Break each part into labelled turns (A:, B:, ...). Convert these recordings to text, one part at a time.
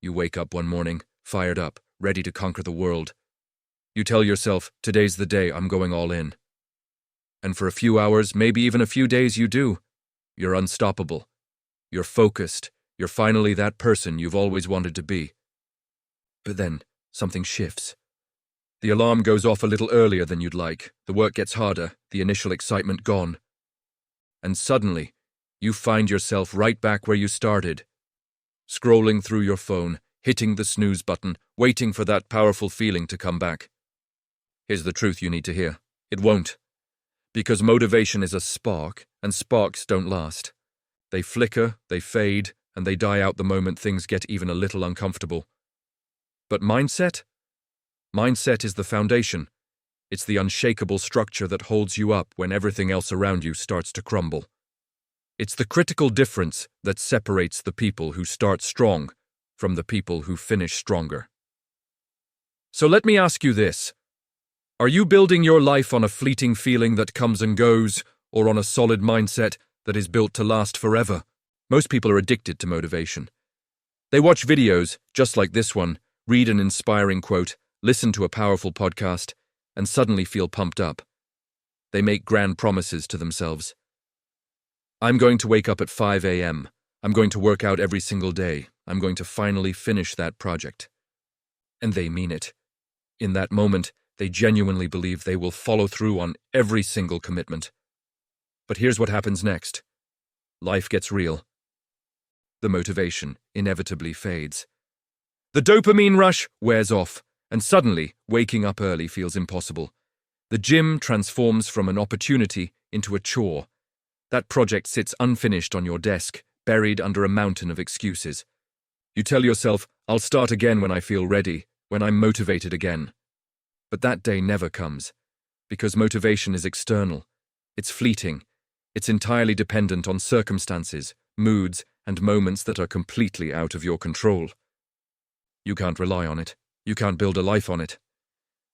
A: You wake up one morning, fired up, ready to conquer the world. You tell yourself, today's the day, I'm going all in. And for a few hours, maybe even a few days, you do. You're unstoppable. You're focused. You're finally that person you've always wanted to be. But then, something shifts. The alarm goes off a little earlier than you'd like. The work gets harder, the initial excitement gone. And suddenly, you find yourself right back where you started. Scrolling through your phone, hitting the snooze button, waiting for that powerful feeling to come back. Here's the truth you need to hear. It won't. Because motivation is a spark, and sparks don't last. They flicker, they fade, and they die out the moment things get even a little uncomfortable. But mindset? Mindset is the foundation. It's the unshakable structure that holds you up when everything else around you starts to crumble. It's the critical difference that separates the people who start strong from the people who finish stronger. So let me ask you this. Are you building your life on a fleeting feeling that comes and goes, or on a solid mindset that is built to last forever? Most people are addicted to motivation. They watch videos, just like this one, read an inspiring quote, listen to a powerful podcast, and suddenly feel pumped up. They make grand promises to themselves. I'm going to wake up at 5 a.m. I'm going to work out every single day. I'm going to finally finish that project. And they mean it. In that moment, they genuinely believe they will follow through on every single commitment. But here's what happens next. Life gets real. The motivation inevitably fades. The dopamine rush wears off, and suddenly, waking up early feels impossible. The gym transforms from an opportunity into a chore. That project sits unfinished on your desk, buried under a mountain of excuses. You tell yourself, I'll start again when I feel ready, when I'm motivated again. But that day never comes, because motivation is external. It's fleeting. It's entirely dependent on circumstances, moods, and moments that are completely out of your control. You can't rely on it. You can't build a life on it.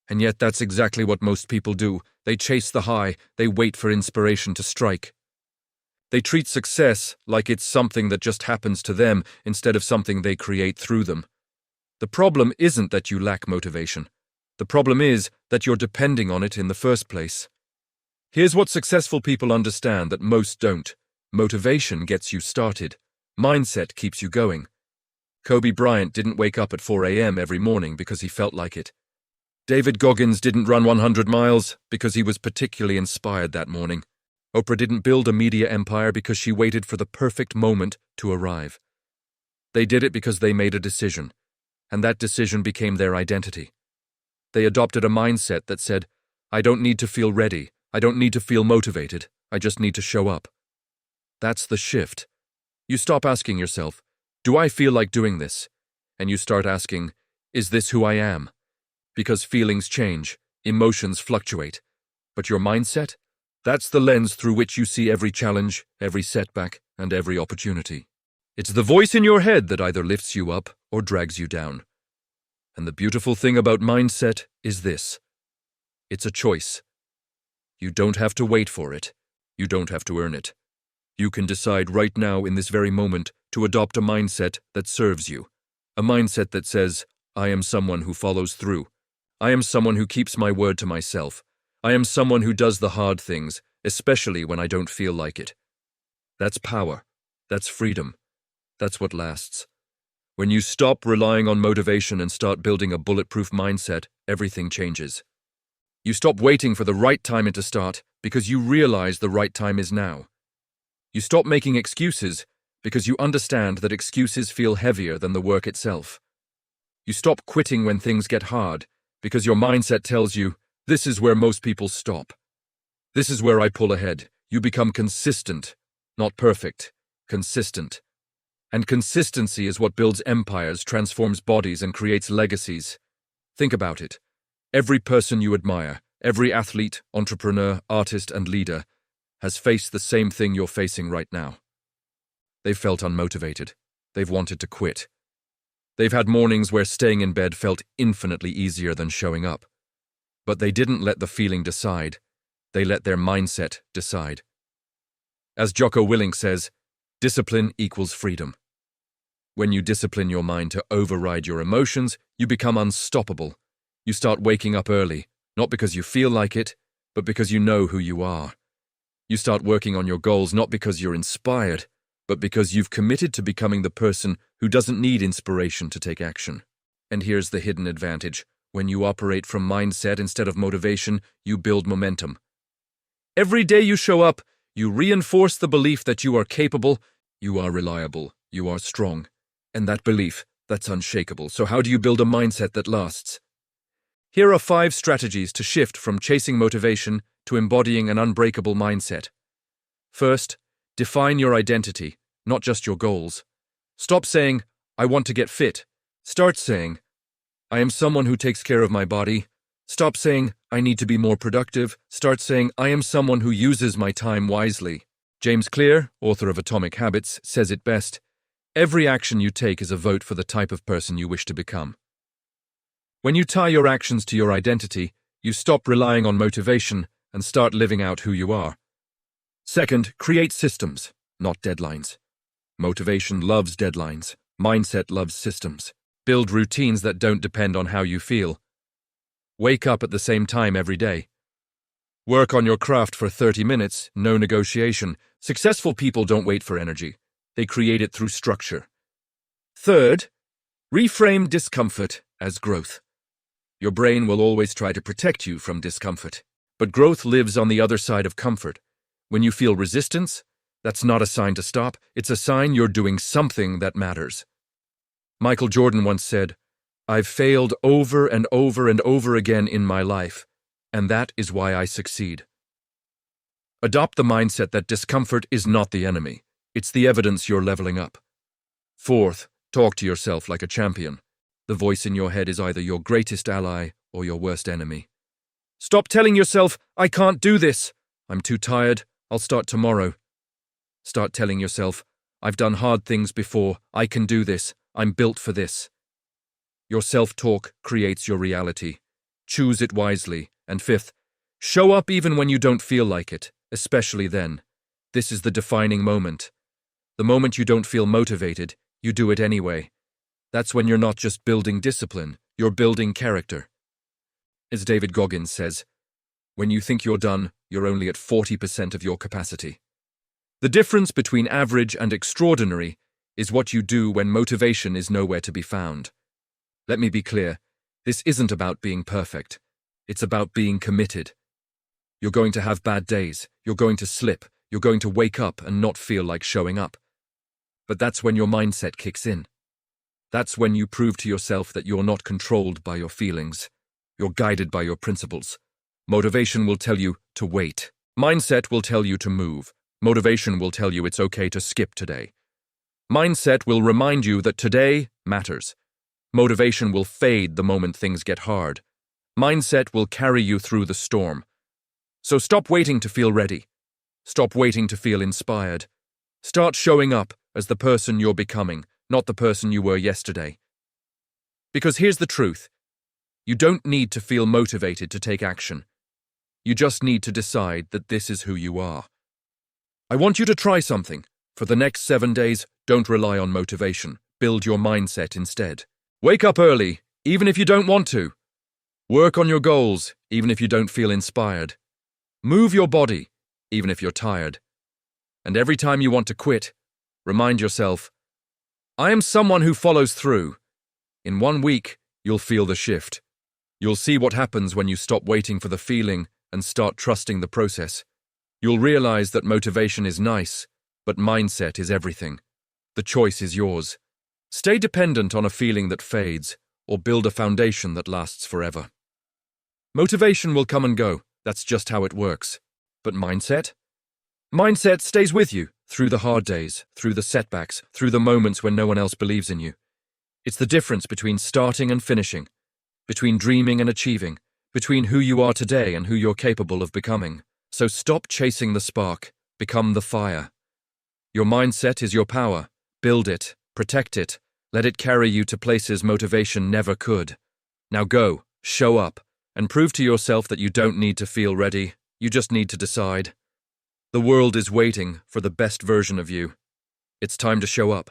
A: And yet that's exactly what most people do. They chase the high. They wait for inspiration to strike. They treat success like it's something that just happens to them instead of something they create through them. The problem isn't that you lack motivation. The problem is that you're depending on it in the first place. Here's what successful people understand that most don't. Motivation gets you started. Mindset keeps you going. Kobe Bryant didn't wake up at 4 a.m. every morning because he felt like it. David Goggins didn't run 100 miles because he was particularly inspired that morning. Oprah didn't build a media empire because she waited for the perfect moment to arrive. They did it because they made a decision, and that decision became their identity. They adopted a mindset that said, I don't need to feel ready, I don't need to feel motivated, I just need to show up. That's the shift. You stop asking yourself, do I feel like doing this? And you start asking, is this who I am? Because feelings change, emotions fluctuate, but your mindset? That's the lens through which you see every challenge, every setback, and every opportunity. It's the voice in your head that either lifts you up or drags you down. And the beautiful thing about mindset is this. It's a choice. You don't have to wait for it. You don't have to earn it. You can decide right now in this very moment to adopt a mindset that serves you. A mindset that says, I am someone who follows through. I am someone who keeps my word to myself. I am someone who does the hard things, especially when I don't feel like it. That's power. That's freedom. That's what lasts. When you stop relying on motivation and start building a bulletproof mindset, everything changes. You stop waiting for the right time to start because you realize the right time is now. You stop making excuses because you understand that excuses feel heavier than the work itself. You stop quitting when things get hard because your mindset tells you, this is where most people stop. This is where I pull ahead. You become consistent, not perfect, consistent. And consistency is what builds empires, transforms bodies, and creates legacies. Think about it. Every person you admire, every athlete, entrepreneur, artist, and leader has faced the same thing you're facing right now. They've felt unmotivated. They've wanted to quit. They've had mornings where staying in bed felt infinitely easier than showing up. But they didn't let the feeling decide. They let their mindset decide. As Jocko Willink says, discipline equals freedom. When you discipline your mind to override your emotions, you become unstoppable. You start waking up early, not because you feel like it, but because you know who you are. You start working on your goals not because you're inspired, but because you've committed to becoming the person who doesn't need inspiration to take action. And here's the hidden advantage. When you operate from mindset instead of motivation, you build momentum. Every day you show up, you reinforce the belief that you are capable, you are reliable, you are strong. And that belief, that's unshakable. So how do you build a mindset that lasts? Here are 5 strategies to shift from chasing motivation to embodying an unbreakable mindset. First, define your identity, not just your goals. Stop saying, I want to get fit. Start saying, I am someone who takes care of my body. Stop saying, I need to be more productive. Start saying, I am someone who uses my time wisely. James Clear, author of Atomic Habits, says it best, every action you take is a vote for the type of person you wish to become. When you tie your actions to your identity, you stop relying on motivation and start living out who you are. Second, create systems, not deadlines. Motivation loves deadlines. Mindset loves systems. Build routines that don't depend on how you feel. Wake up at the same time every day. Work on your craft for 30 minutes, no negotiation. Successful people don't wait for energy. They create it through structure. Third, reframe discomfort as growth. Your brain will always try to protect you from discomfort, but growth lives on the other side of comfort. When you feel resistance, that's not a sign to stop, it's a sign you're doing something that matters. Michael Jordan once said, I've failed over and over and over again in my life, and that is why I succeed. Adopt the mindset that discomfort is not the enemy. It's the evidence you're leveling up. Fourth, talk to yourself like a champion. The voice in your head is either your greatest ally or your worst enemy. Stop telling yourself, I can't do this. I'm too tired. I'll start tomorrow. Start telling yourself, I've done hard things before. I can do this. I'm built for this. Your self-talk creates your reality. Choose it wisely. And fifth, show up even when you don't feel like it, especially then. This is the defining moment. The moment you don't feel motivated, you do it anyway. That's when you're not just building discipline, you're building character. As David Goggins says, when you think you're done, you're only at 40% of your capacity. The difference between average and extraordinary is what you do when motivation is nowhere to be found. Let me be clear, this isn't about being perfect. It's about being committed. You're going to have bad days, you're going to slip, you're going to wake up and not feel like showing up. But that's when your mindset kicks in. That's when you prove to yourself that you're not controlled by your feelings. You're guided by your principles. Motivation will tell you to wait. Mindset will tell you to move. Motivation will tell you it's okay to skip today. Mindset will remind you that today matters. Motivation will fade the moment things get hard. Mindset will carry you through the storm. So stop waiting to feel ready. Stop waiting to feel inspired. Start showing up as the person you're becoming, not the person you were yesterday. Because here's the truth. You don't need to feel motivated to take action. You just need to decide that this is who you are. I want you to try something. For the next 7 days, don't rely on motivation. Build your mindset instead. Wake up early, even if you don't want to. Work on your goals, even if you don't feel inspired. Move your body, even if you're tired. And every time you want to quit, remind yourself, I am someone who follows through. In 1 week, you'll feel the shift. You'll see what happens when you stop waiting for the feeling and start trusting the process. You'll realize that motivation is nice, but mindset is everything. The choice is yours. Stay dependent on a feeling that fades, or build a foundation that lasts forever. Motivation will come and go. That's just how it works. But mindset? Mindset stays with you through the hard days, through the setbacks, through the moments when no one else believes in you. It's the difference between starting and finishing, between dreaming and achieving, between who you are today and who you're capable of becoming. So stop chasing the spark, become the fire. Your mindset is your power. Build it, protect it, let it carry you to places motivation never could. Now go, show up, and prove to yourself that you don't need to feel ready, you just need to decide. The world is waiting for the best version of you. It's time to show up.